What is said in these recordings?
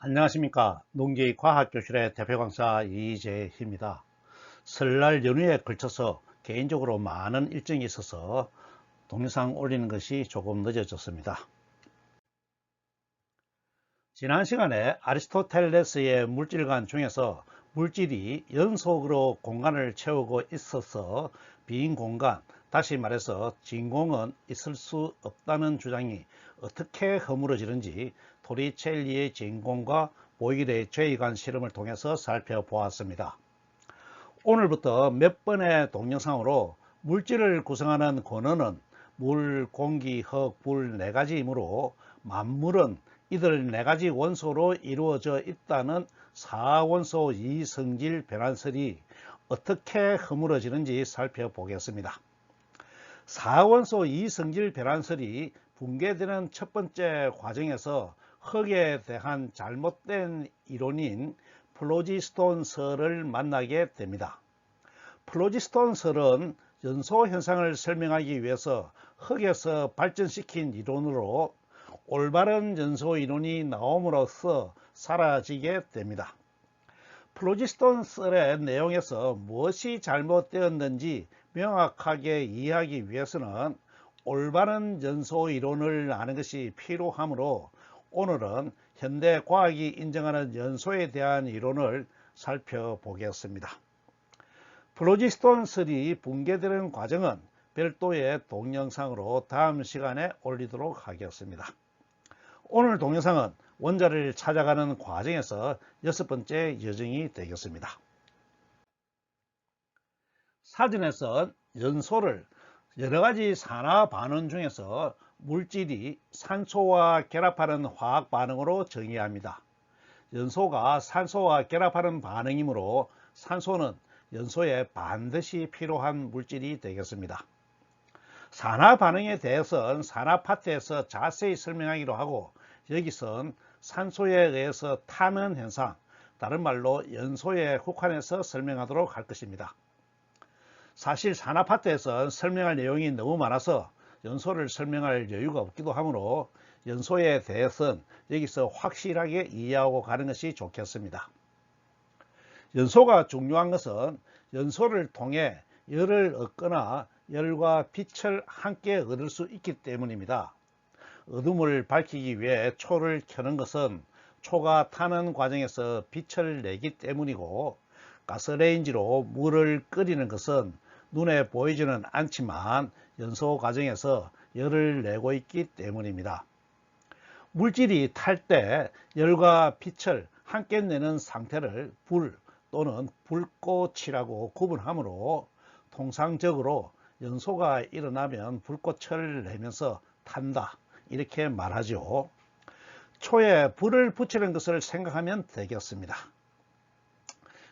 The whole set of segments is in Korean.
안녕하십니까. 농기과학교실의 대표강사 이재희입니다. 설날 연휴에 걸쳐서 개인적으로 많은 일정이 있어서 동영상 올리는 것이 조금 늦어졌습니다. 지난 시간에 아리스토텔레스의 물질관 중에서 물질이 연속으로 공간을 채우고 있어서 빈 공간, 다시 말해서 진공은 있을 수 없다는 주장이 어떻게 허물어지는지 토리첼리의 진공과 보일의 제2관 실험을 통해서 살펴보았습니다. 오늘부터 몇 번의 동영상으로 물질을 구성하는 권원은 물, 공기, 흙, 불 4가지이므로 만물은 이들 4가지 원소로 이루어져 있다는 4원소 이성질 변환설이 어떻게 허물어지는지 살펴보겠습니다. 4원소 이성질 변환설이 붕괴되는 첫 번째 과정에서 흙에 대한 잘못된 이론인 플로지스톤설을 만나게 됩니다. 플로지스톤설은 연소 현상을 설명하기 위해서 흙에서 발전시킨 이론으로 올바른 연소 이론이 나옴으로써 사라지게 됩니다. 플로지스톤설의 내용에서 무엇이 잘못되었는지 명확하게 이해하기 위해서는 올바른 연소 이론을 아는 것이 필요하므로 오늘은 현대 과학이 인정하는 연소에 대한 이론을 살펴보겠습니다. 플로지스톤설이 붕괴되는 과정은 별도의 동영상으로 다음 시간에 올리도록 하겠습니다. 오늘 동영상은 원자를 찾아가는 과정에서 6번째 여정이 되겠습니다. 사전에서 연소를 여러가지 산화 반응 중에서 물질이 산소와 결합하는 화학 반응으로 정의합니다. 연소가 산소와 결합하는 반응이므로 산소는 연소에 반드시 필요한 물질이 되겠습니다. 산화 반응에 대해서는 산화 파트에서 자세히 설명하기로 하고 여기선 산소에 의해서 타는 현상, 다른 말로 연소에 국한해서 설명하도록 할 것입니다. 사실 산화 파트에서는 설명할 내용이 너무 많아서 연소를 설명할 여유가 없기도 하므로 연소에 대해서는 여기서 확실하게 이해하고 가는 것이 좋겠습니다. 연소가 중요한 것은 연소를 통해 열을 얻거나 열과 빛을 함께 얻을 수 있기 때문입니다. 어둠을 밝히기 위해 초를 켜는 것은 초가 타는 과정에서 빛을 내기 때문이고 가스레인지로 물을 끓이는 것은 눈에 보이지는 않지만 연소 과정에서 열을 내고 있기 때문입니다. 물질이 탈 때 열과 빛을 함께 내는 상태를 불 또는 불꽃이라고 구분하므로 통상적으로 연소가 일어나면 불꽃을 내면서 탄다 이렇게 말하죠. 초에 불을 붙이는 것을 생각하면 되겠습니다.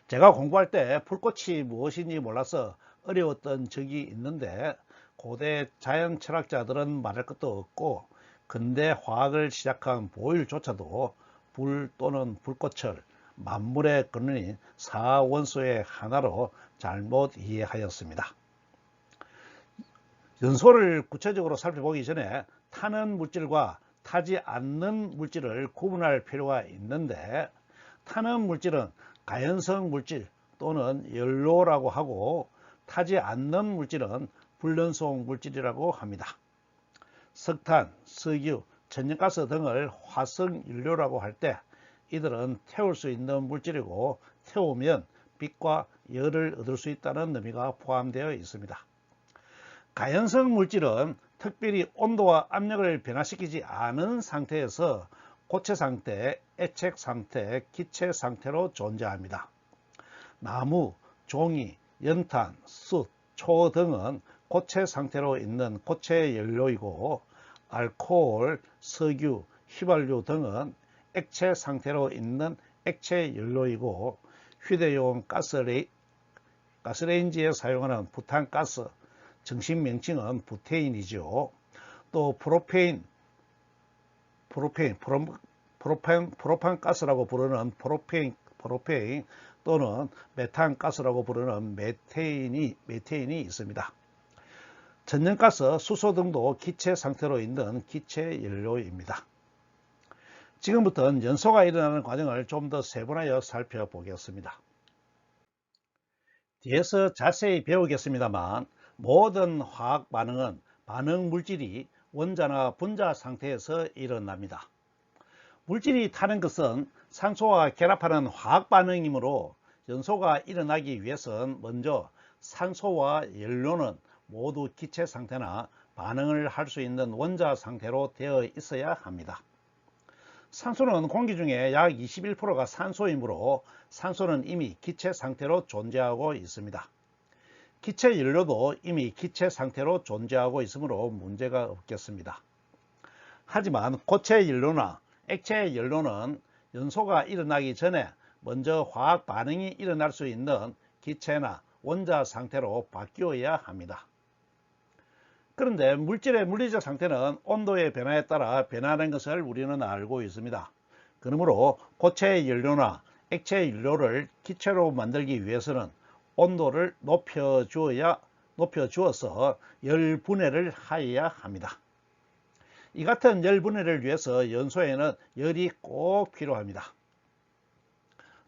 제가 공부할 때 불꽃이 무엇인지 몰라서 어려웠던 적이 있는데 고대 자연 철학자들은 말할 것도 없고 근대 화학을 시작한 보일조차도 불 또는 불꽃을 만물의 근원인 4원소의 하나로 잘못 이해하였습니다. 연소를 구체적으로 살펴보기 전에 타는 물질과 타지 않는 물질을 구분할 필요가 있는데 타는 물질은 가연성 물질 또는 연료라고 하고 타지 않는 물질은 불연소 물질이라고 합니다. 석탄, 석유, 천연가스 등을 화석연료라고 할 때 이들은 태울 수 있는 물질이고 태우면 빛과 열을 얻을 수 있다는 의미가 포함되어 있습니다. 가연성 물질은 특별히 온도와 압력을 변화시키지 않은 상태에서 고체 상태, 액체 상태, 기체 상태로 존재합니다. 나무, 종이, 연탄, 숯, 초 등은 고체 상태로 있는 고체 연료이고 알코올, 석유, 휘발유 등은 액체 상태로 있는 액체 연료이고 휴대용 가스레인지에 사용하는 부탄가스, 정식 명칭은 부테인이죠. 또 프로판가스라고 부르는 프로페인 또는 메탄가스라고 부르는 메테인이 있습니다. 천연가스, 수소 등도 기체 상태로 있는 기체 연료입니다. 지금부터는 연소가 일어나는 과정을 좀 더 세분하여 살펴보겠습니다. 뒤에서 자세히 배우겠습니다만 모든 화학 반응은 반응 물질이 원자나 분자 상태에서 일어납니다. 물질이 타는 것은 산소와 결합하는 화학 반응이므로 연소가 일어나기 위해서는 먼저 산소와 연료는 모두 기체 상태나 반응을 할 수 있는 원자 상태로 되어 있어야 합니다. 산소는 공기 중에 약 21%가 산소이므로 산소는 이미 기체 상태로 존재하고 있습니다. 기체 연료도 이미 기체 상태로 존재하고 있으므로 문제가 없겠습니다. 하지만 고체 연료나 액체 연료는 연소가 일어나기 전에 먼저 화학 반응이 일어날 수 있는 기체나 원자 상태로 바뀌어야 합니다. 그런데 물질의 물리적 상태는 온도의 변화에 따라 변하는 것을 우리는 알고 있습니다. 그러므로 고체 연료나 액체 연료를 기체로 만들기 위해서는 온도를 높여주어서 열 분해를 하여야 합니다. 이 같은 열 분해를 위해서 연소에는 열이 꼭 필요합니다.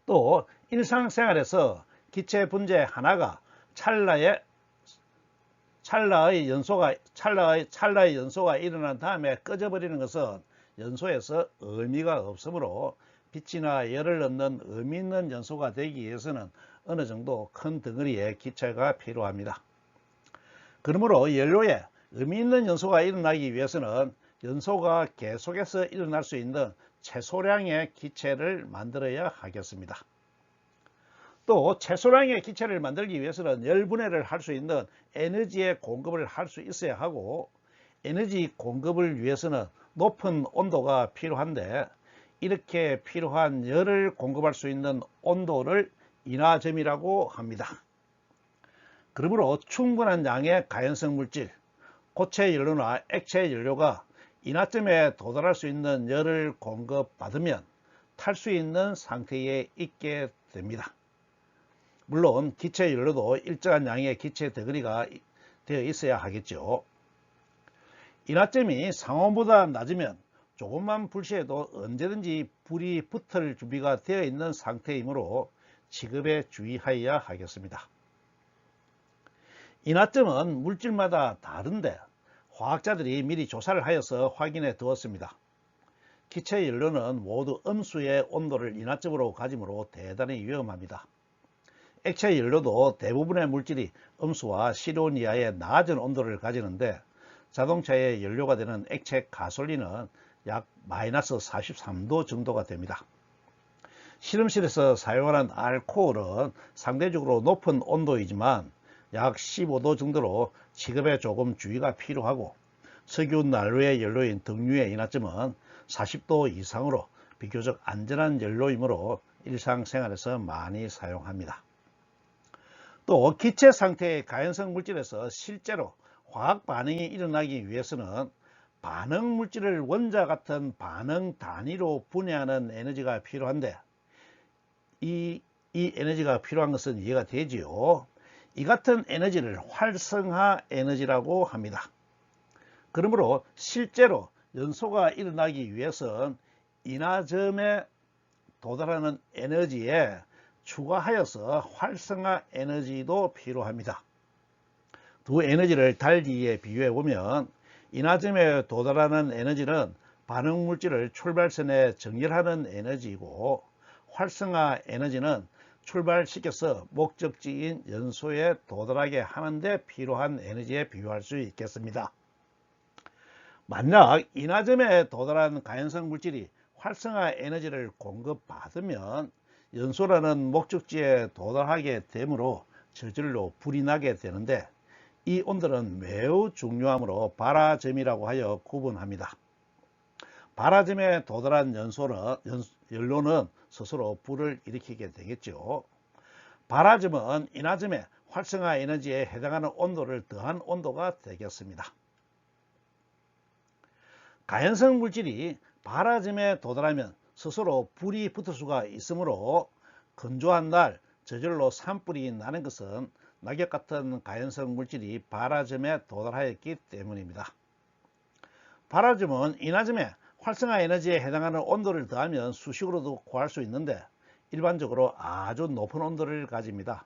또 일상생활에서 기체 분자 하나가 찰나의 연소가 일어난 다음에 꺼져버리는 것은 연소에서 의미가 없으므로 빛이나 열을 넣는 의미 있는 연소가 되기 위해서는 어느 정도 큰 덩어리의 기체가 필요합니다. 그러므로 연료에 의미 있는 연소가 일어나기 위해서는 연소가 계속해서 일어날 수 있는 최소량의 기체를 만들어야 하겠습니다. 또 최소량의 기체를 만들기 위해서는 열분해를 할 수 있는 에너지의 공급을 할 수 있어야 하고, 에너지 공급을 위해서는 높은 온도가 필요한데, 이렇게 필요한 열을 공급할 수 있는 온도를 인화점이라고 합니다. 그러므로 충분한 양의 가연성 물질, 고체 연료나 액체 연료가 인화점에 도달할 수 있는 열을 공급받으면 탈 수 있는 상태에 있게 됩니다. 물론 기체 연료도 일정한 양의 기체 덩어리가 되어 있어야 하겠죠. 인화점이 상온보다 낮으면 조금만 불씨해도 언제든지 불이 붙을 준비가 되어 있는 상태이므로 취급에 주의하여야 하겠습니다. 인화점은 물질마다 다른데 화학자들이 미리 조사를 하여서 확인해 두었습니다. 기체 연료는 모두 음수의 온도를 인화점으로 가지므로 대단히 위험합니다. 액체 연료도 대부분의 물질이 음수와 실온 이하의 낮은 온도를 가지는데, 자동차의 연료가 되는 액체 가솔린은 약 마이너스 43도 정도가 됩니다. 실험실에서 사용하는 알코올은 상대적으로 높은 온도이지만 약 15도 정도로 취급에 조금 주의가 필요하고, 석유 난로의 연료인 등유의 인화점은 40도 이상으로 비교적 안전한 연료이므로 일상생활에서 많이 사용합니다. 또 기체 상태의 가연성 물질에서 실제로 화학 반응이 일어나기 위해서는 반응 물질을 원자 같은 반응 단위로 분해하는 에너지가 필요한데, 이 에너지가 필요한 것은 이해가 되지요. 이 같은 에너지를 활성화 에너지라고 합니다. 그러므로 실제로 연소가 일어나기 위해서는 인화점에 도달하는 에너지에 추가하여서 활성화 에너지도 필요합니다. 두 에너지를 달리에 비유해 보면, 인화점에 도달하는 에너지는 반응 물질을 출발선에 정렬하는 에너지이고, 활성화 에너지는 출발시켜서 목적지인 연소에 도달하게 하는 데 필요한 에너지에 비유할 수 있겠습니다. 만약 인화점에 도달한 가연성 물질이 활성화 에너지를 공급받으면 연소라는 목적지에 도달하게 되므로 저절로 불이 나게 되는데, 이 온도는 매우 중요하므로 발화점이라고 하여 구분합니다. 발화점에 도달한 연료는 스스로 불을 일으키게 되겠죠. 발화점은 인화점의 활성화 에너지에 해당하는 온도를 더한 온도가 되겠습니다. 가연성 물질이 발화점에 도달하면 스스로 불이 붙을 수가 있으므로 건조한 날 저절로 산불이 나는 것은 낙엽 같은 가연성 물질이 발화점에 도달하였기 때문입니다. 발화점은 인화점에 활성화 에너지에 해당하는 온도를 더하면 수식으로도 구할 수 있는데 일반적으로 아주 높은 온도를 가집니다.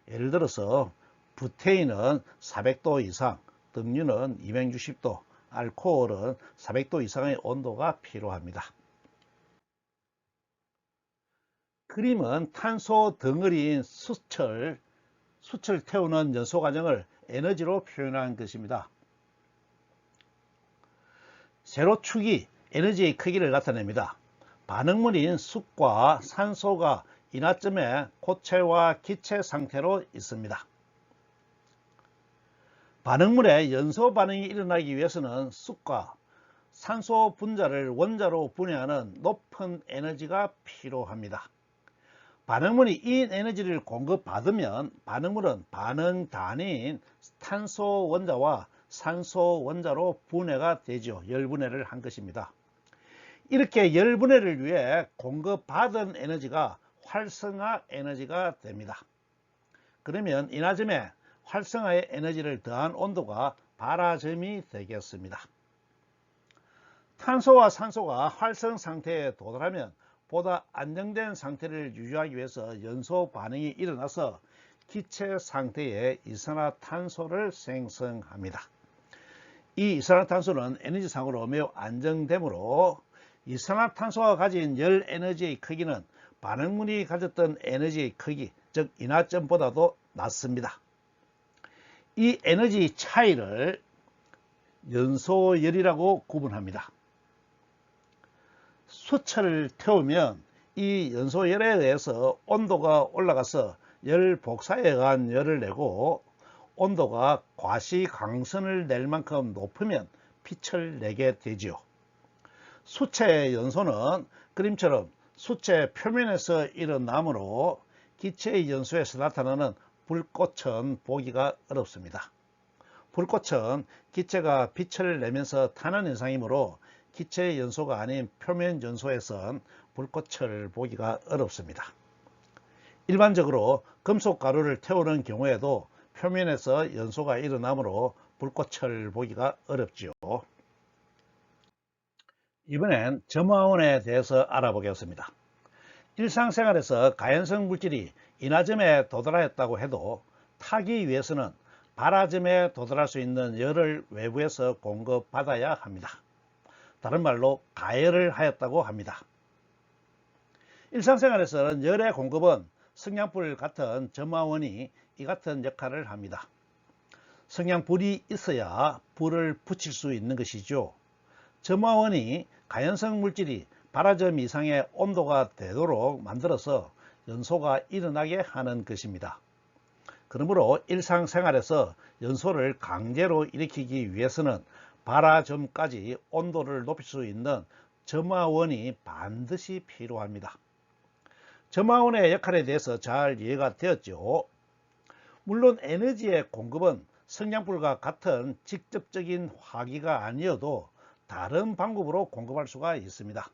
예를 들어서 부테인은 400도 이상, 등유는 260도, 알코올은 400도 이상의 온도가 필요합니다. 그림은 탄소 덩어리인 수철 태우는 연소 과정을 에너지로 표현한 것입니다. 세로축이 에너지의 크기를 나타냅니다. 반응물인 숯과 산소가 인하점에 고체와 기체 상태로 있습니다. 반응물의 연소 반응이 일어나기 위해서는 숯과 산소 분자를 원자로 분해하는 높은 에너지가 필요합니다. 반응물이 이 에너지를 공급받으면 반응물은 반응 단위인 탄소 원자와 산소 원자로 분해가 되죠. 열분해를 한 것입니다. 이렇게 열분해를 위해 공급받은 에너지가 활성화 에너지가 됩니다. 그러면 인하점에 활성화의 에너지를 더한 온도가 발화점이 되겠습니다. 탄소와 산소가 활성 상태에 도달하면 보다 안정된 상태를 유지하기 위해서 연소 반응이 일어나서 기체 상태의 이산화탄소를 생성합니다. 이 이산화탄소는 에너지상으로 매우 안정되므로 이산화탄소가 가진 열 에너지의 크기는 반응물이 가졌던 에너지의 크기, 즉 인하점보다도 낮습니다. 이 에너지 차이를 연소열이라고 구분합니다. 수철을 태우면 이 연소열에 의해서 온도가 올라가서 열 복사에 의한 열을 내고 온도가 과시광선을 낼 만큼 높으면 빛을 내게 되지요. 수체의 연소는 그림처럼 수체 표면에서 일어나므로 기체의 연소에서 나타나는 불꽃은 보기가 어렵습니다. 불꽃은 기체가 빛을 내면서 타는 현상이므로 기체의 연소가 아닌 표면 연소에선 불꽃을 보기가 어렵습니다. 일반적으로 금속 가루를 태우는 경우에도 표면에서 연소가 일어나므로 불꽃을 보기가 어렵지요. 이번엔 점화원에 대해서 알아보겠습니다. 일상생활에서 가연성 물질이 인하점에 도달하였다고 해도 타기 위해서는 발화점에 도달할 수 있는 열을 외부에서 공급받아야 합니다. 다른 말로 가열을 하였다고 합니다. 일상생활에서는 열의 공급은 성냥불 같은 점화원이 이 같은 역할을 합니다. 성냥불이 있어야 불을 붙일 수 있는 것이죠. 점화원이 가연성 물질이 발화점 이상의 온도가 되도록 만들어서 연소가 일어나게 하는 것입니다. 그러므로 일상생활에서 연소를 강제로 일으키기 위해서는 발화점까지 온도를 높일 수 있는 점화원이 반드시 필요합니다. 점화원의 역할에 대해서 잘 이해가 되었죠. 물론 에너지의 공급은 성냥불과 같은 직접적인 화기가 아니어도 다른 방법으로 공급할 수가 있습니다.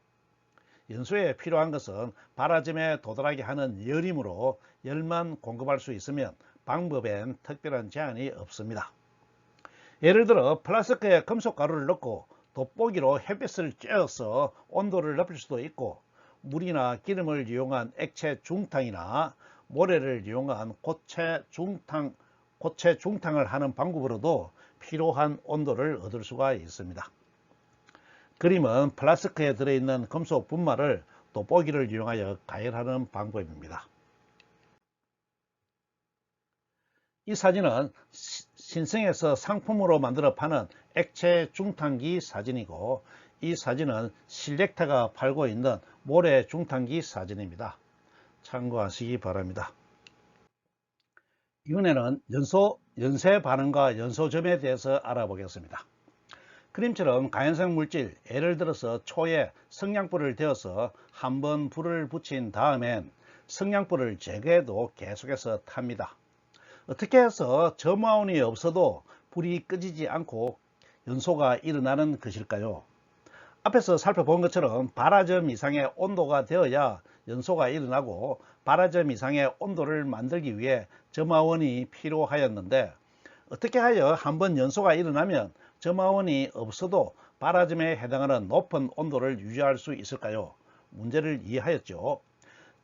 연소에 필요한 것은 발화점에 도달하게 하는 열이므로 열만 공급할 수 있으면 방법엔 특별한 제한이 없습니다. 예를 들어 플라스크에 금속 가루를 넣고 돋보기로 햇빛을 쬐어서 온도를 높일 수도 있고 물이나 기름을 이용한 액체 중탕이나 모래를 이용한 고체 중탕을 하는 방법으로도 필요한 온도를 얻을 수가 있습니다. 그림은 플라스크에 들어있는 금속 분말을 돋보기를 이용하여 가열하는 방법입니다. 이 사진은 신성에서 상품으로 만들어 파는 액체 중탕기 사진이고 이 사진은 실렉타가 팔고 있는 모래 중탕기 사진입니다. 참고하시기 바랍니다. 이번에는 연쇄 반응과 연소점에 대해서 알아보겠습니다. 그림처럼 가연성 물질, 예를 들어서 초에 성냥불을 데워서 한번 불을 붙인 다음엔 성냥불을 제거해도 계속해서 탑니다. 어떻게 해서 점화원이 없어도 불이 꺼지지 않고 연소가 일어나는 것일까요? 앞에서 살펴본 것처럼 발화점 이상의 온도가 되어야 연소가 일어나고 발화점 이상의 온도를 만들기 위해 점화원이 필요하였는데 어떻게 하여 한번 연소가 일어나면 점화원이 없어도 발화점에 해당하는 높은 온도를 유지할 수 있을까요? 문제를 이해하였죠.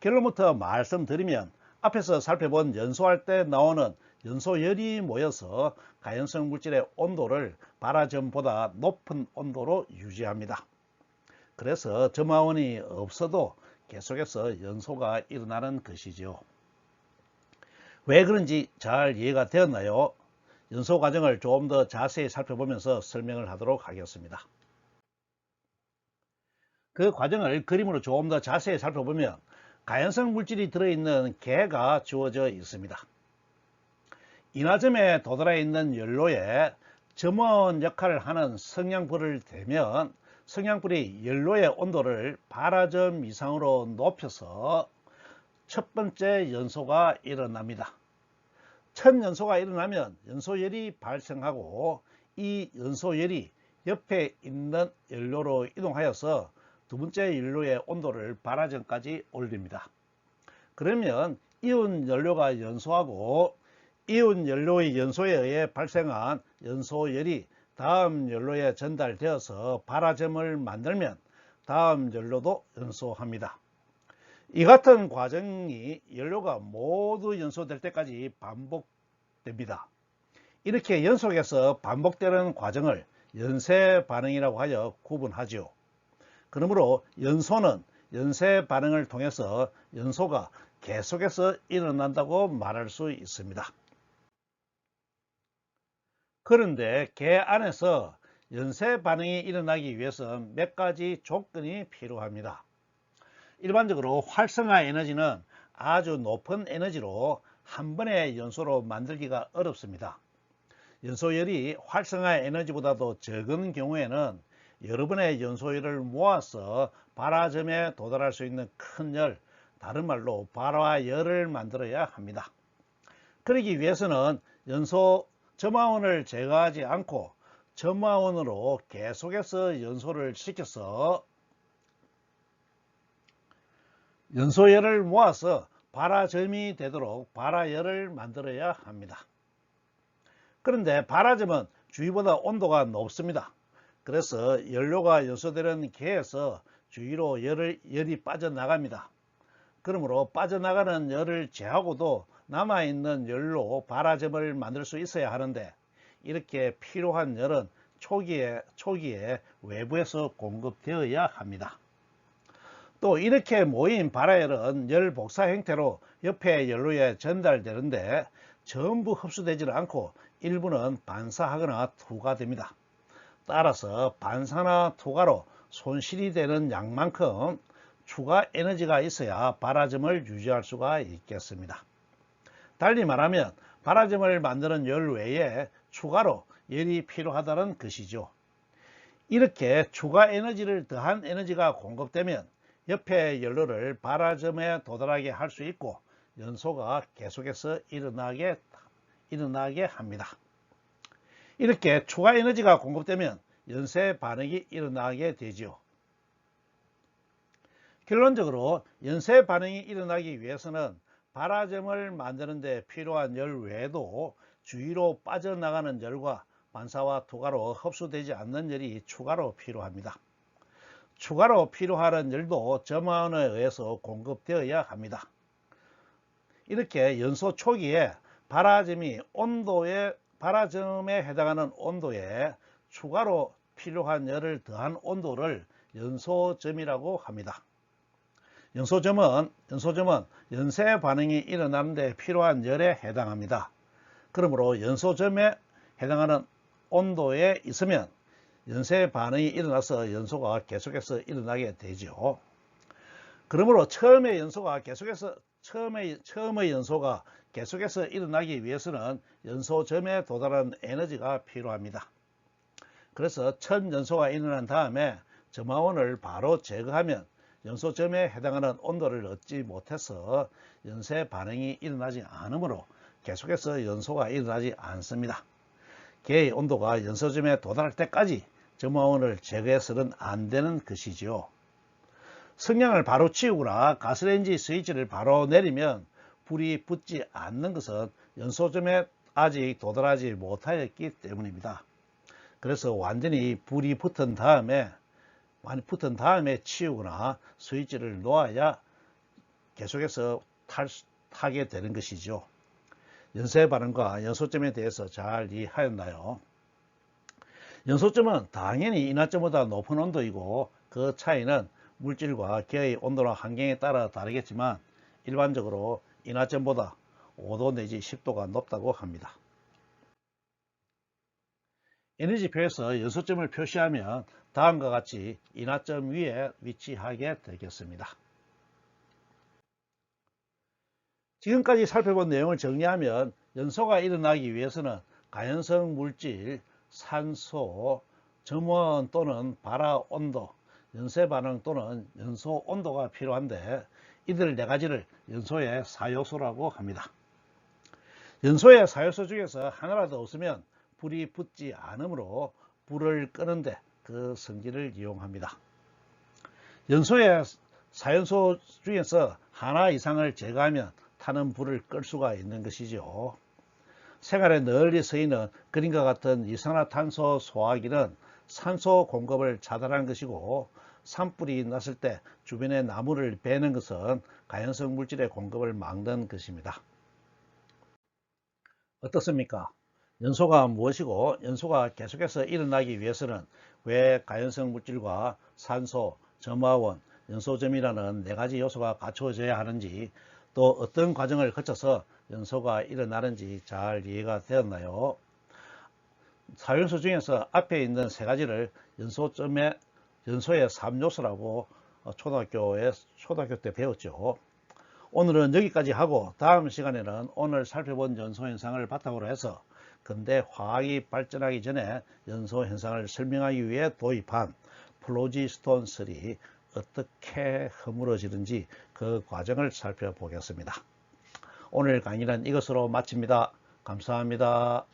결론부터 말씀드리면 앞에서 살펴본 연소할 때 나오는 연소열이 모여서 가연성 물질의 온도를 발화점보다 높은 온도로 유지합니다. 그래서 점화원이 없어도 계속해서 연소가 일어나는 것이죠. 왜 그런지 잘 이해가 되었나요? 연소 과정을 조금 더 자세히 살펴보면서 설명을 하도록 하겠습니다. 그 과정을 그림으로 조금 더 자세히 살펴보면 가연성 물질이 들어있는 개가 주어져 있습니다. 인화점에 도달해 있는 연료에 점화원 역할을 하는 성냥불을 대면 성냥불이 연료의 온도를 발화점 이상으로 높여서 첫 번째 연소가 일어납니다. 첫 연소가 일어나면 연소열이 발생하고 이 연소열이 옆에 있는 연료로 이동하여서 두 번째 연료의 온도를 발화점까지 올립니다. 그러면 이온 연료가 연소하고 이온 연료의 연소에 의해 발생한 연소열이 다음 연료에 전달되어서 발화점을 만들면 다음 연료도 연소합니다. 이 같은 과정이 연료가 모두 연소될 때까지 반복됩니다. 이렇게 연속해서 반복되는 과정을 연쇄 반응이라고 하여 구분하죠. 그러므로 연소는 연쇄 반응을 통해서 연소가 계속해서 일어난다고 말할 수 있습니다. 그런데 개 안에서 연쇄 반응이 일어나기 위해서는 몇 가지 조건이 필요합니다. 일반적으로 활성화 에너지는 아주 높은 에너지로 한 번의 연소로 만들기가 어렵습니다. 연소열이 활성화 에너지보다도 적은 경우에는 여러 번의 연소열을 모아서 발화점에 도달할 수 있는 큰 열, 다른 말로 발화열을 만들어야 합니다. 그러기 위해서는 점화원을 제거하지 않고 점화원으로 계속해서 연소를 시켜서 연소열을 모아서 발화점이 되도록 발화열을 만들어야 합니다. 그런데 발화점은 주위보다 온도가 높습니다. 그래서 연료가 연소되는 개에서 주위로 열이 빠져나갑니다. 그러므로 빠져나가는 열을 제하고도 남아있는 열로 발화점을 만들 수 있어야 하는데 이렇게 필요한 열은 초기에 외부에서 공급되어야 합니다. 또 이렇게 모인 발화열은 열 복사 형태로 옆에 연료에 전달되는데 전부 흡수되지는 않고 일부는 반사하거나 투과됩니다. 따라서 반사나 투과로 손실이 되는 양만큼 추가 에너지가 있어야 발화점을 유지할 수가 있겠습니다. 달리 말하면 발화점을 만드는 열 외에 추가로 열이 필요하다는 것이죠. 이렇게 추가 에너지를 더한 에너지가 공급되면 옆에 연료를 발화점에 도달하게 할 수 있고 연소가 계속해서 일어나게 합니다. 이렇게 추가 에너지가 공급되면 연쇄 반응이 일어나게 되죠. 결론적으로 연쇄 반응이 일어나기 위해서는 발화점을 만드는 데 필요한 열 외에도 주위로 빠져나가는 열과 반사와 투과로 흡수되지 않는 열이 추가로 필요합니다. 추가로 필요한 열도 점화원에 의해서 공급되어야 합니다. 이렇게 연소 초기에 발화점에 해당하는 온도에 추가로 필요한 열을 더한 온도를 연소점이라고 합니다. 연소점은 연쇄 반응이 일어나는 데 필요한 열에 해당합니다. 그러므로 연소점에 해당하는 온도에 있으면 연쇄 반응이 일어나서 연소가 계속해서 일어나게 되죠. 그러므로 처음의 연소가 계속해서 일어나기 위해서는 연소점에 도달한 에너지가 필요합니다. 그래서 첫 연소가 일어난 다음에 점화원을 바로 제거하면 연소점에 해당하는 온도를 얻지 못해서 연쇄 반응이 일어나지 않으므로 계속해서 연소가 일어나지 않습니다. 개의 온도가 연소점에 도달할 때까지 점화원을 제거해서는 안 되는 것이지요. 성냥을 바로 치우거나 가스레인지 스위치를 바로 내리면 불이 붙지 않는 것은 연소점에 아직 도달하지 못하였기 때문입니다. 그래서 완전히 불이 붙은 다음에 치우거나 스위치를 놓아야 계속해서 타게 되는 것이죠. 연소의 반응과 연소점에 대해서 잘 이해하였나요? 연소점은 당연히 인화점보다 높은 온도이고 그 차이는 물질과 기의 온도나 환경에 따라 다르겠지만 일반적으로 인화점보다 5도 내지 10도가 높다고 합니다. 에너지표에서 연소점을 표시하면 다음과 같이 인화점 위에 위치하게 되겠습니다. 지금까지 살펴본 내용을 정리하면 연소가 일어나기 위해서는 가연성 물질, 산소, 점원 또는 발화 온도, 연쇄 반응 또는 연소 온도가 필요한데 이들 네 가지를 연소의 4요소라고 합니다. 연소의 4요소 중에서 하나라도 없으면 불이 붙지 않으므로 불을 끄는데 그 성질을 이용합니다. 연소의 4요소 중에서 하나 이상을 제거하면 타는 불을 끌 수가 있는 것이죠. 생활에 널리 쓰이는 그림과 같은 이산화탄소 소화기는 산소 공급을 차단하는 것이고 산불이 났을 때 주변의 나무를 베는 것은 가연성 물질의 공급을 막는 것입니다. 어떻습니까? 연소가 무엇이고 연소가 계속해서 일어나기 위해서는 왜 가연성 물질과 산소, 점화원, 연소점이라는 네 가지 요소가 갖추어져야 하는지 또 어떤 과정을 거쳐서 연소가 일어나는지 잘 이해가 되었나요? 4요소 중에서 앞에 있는 세 가지를 연소의 3요소라고 초등학교 때 배웠죠. 오늘은 여기까지 하고 다음 시간에는 오늘 살펴본 연소 현상을 바탕으로 해서 근대 화학이 발전하기 전에 연소 현상을 설명하기 위해 도입한 플로지스톤 3이 어떻게 허물어지는지 그 과정을 살펴보겠습니다. 오늘 강의는 이것으로 마칩니다. 감사합니다.